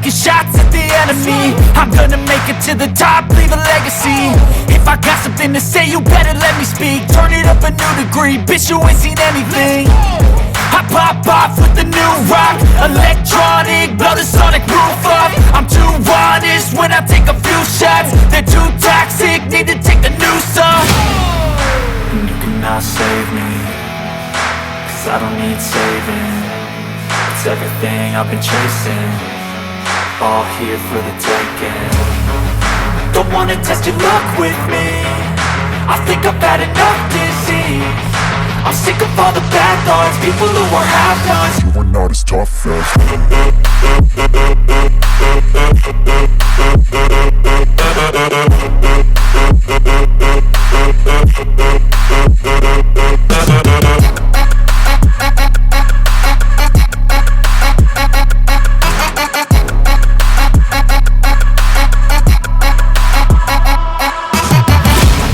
taking shots at the enemy. I'm gonna make it to the top, leave a legacy. If I got something to say, you better let me speak. Turn it up a new degree, bitch, you ain't seen anything. I pop off with the new rock, electronic, blow the sonic roof up. I'm too honest when I take a few shots. They're too toxic, need to take the noose off. And you cannot save me, cause I don't need saving. It's everything I've been chasing, all here for the taking. Don't wanna test your luck with me, I think I've had enough disease. I'm sick of all the bad thoughts, people who are half-nots. You are not as tough as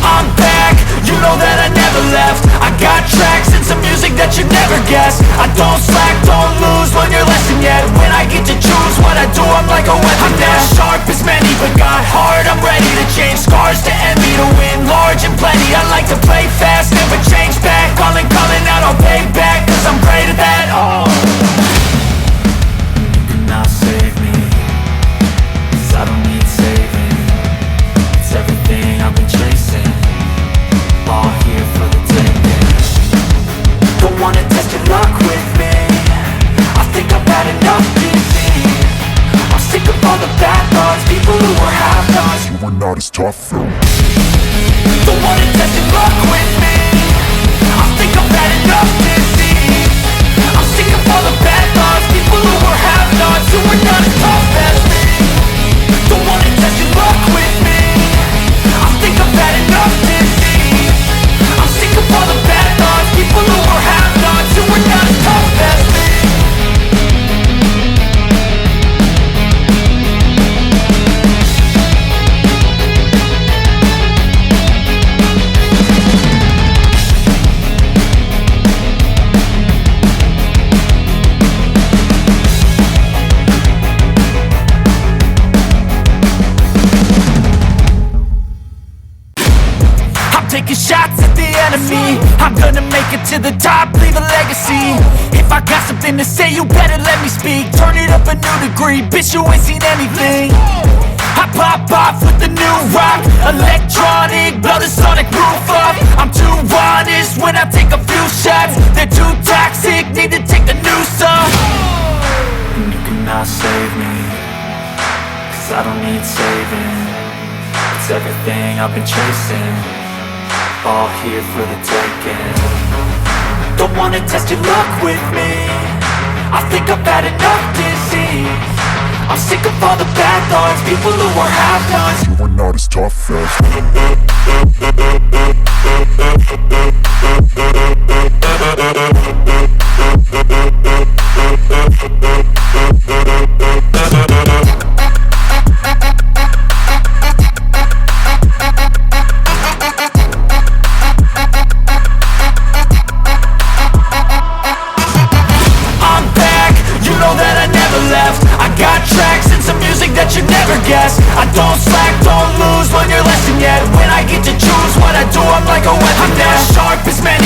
I'm back, you know that I never left. I got tracks and some music that you never guess. I don't slack, don't lose, learn your lesson yet. When I get to choose what I do, I'm like a weapon. I'm not sharp as many, but got heart, I'm ready to change. Scars to envy, to win large and plenty. I like to play fast, never change back. Calling out, I'll pay back, cause I'm great at that. Oh, you cannot save me, cause I don't need saving. It's everything I've been chasing, all here for the taking. Don't wanna test your luck with me, I think I've had enough disease. I'm sick of all the bad thoughts, people who are half-nots. you are not as tough though. Don't wanna test your luck with me, I think I've had enough disease. I'm sick of all the bad thoughts, people who are half-nots, who are not as tough as me. Don't wanna test your luck with me, I think I've had enough disease. I'm sick of all the bad thoughts, people who are half-nots, who are not as tough as me. Taking shots at the enemy. I'm gonna make it to the top, leave a legacy. If I got something to say, you better let me speak. Turn it up a new degree, bitch, you ain't seen anything. I pop off with the new rock, electronic, blow the sonic roof up. I'm too honest when I take a few shots. They're too toxic, need to take the noose off. And you cannot save me, cause I don't need saving. It's everything I've been chasing, all here for the taking. Don't wanna test your luck with me, I think I've had enough disease. I'm sick of all the bad thoughts, people who are half-nots. You are not as tough as I don't slack, don't lose, learn your lesson yet. When I get to choose what I do, I'm like a weapon. I'm not sharp as many,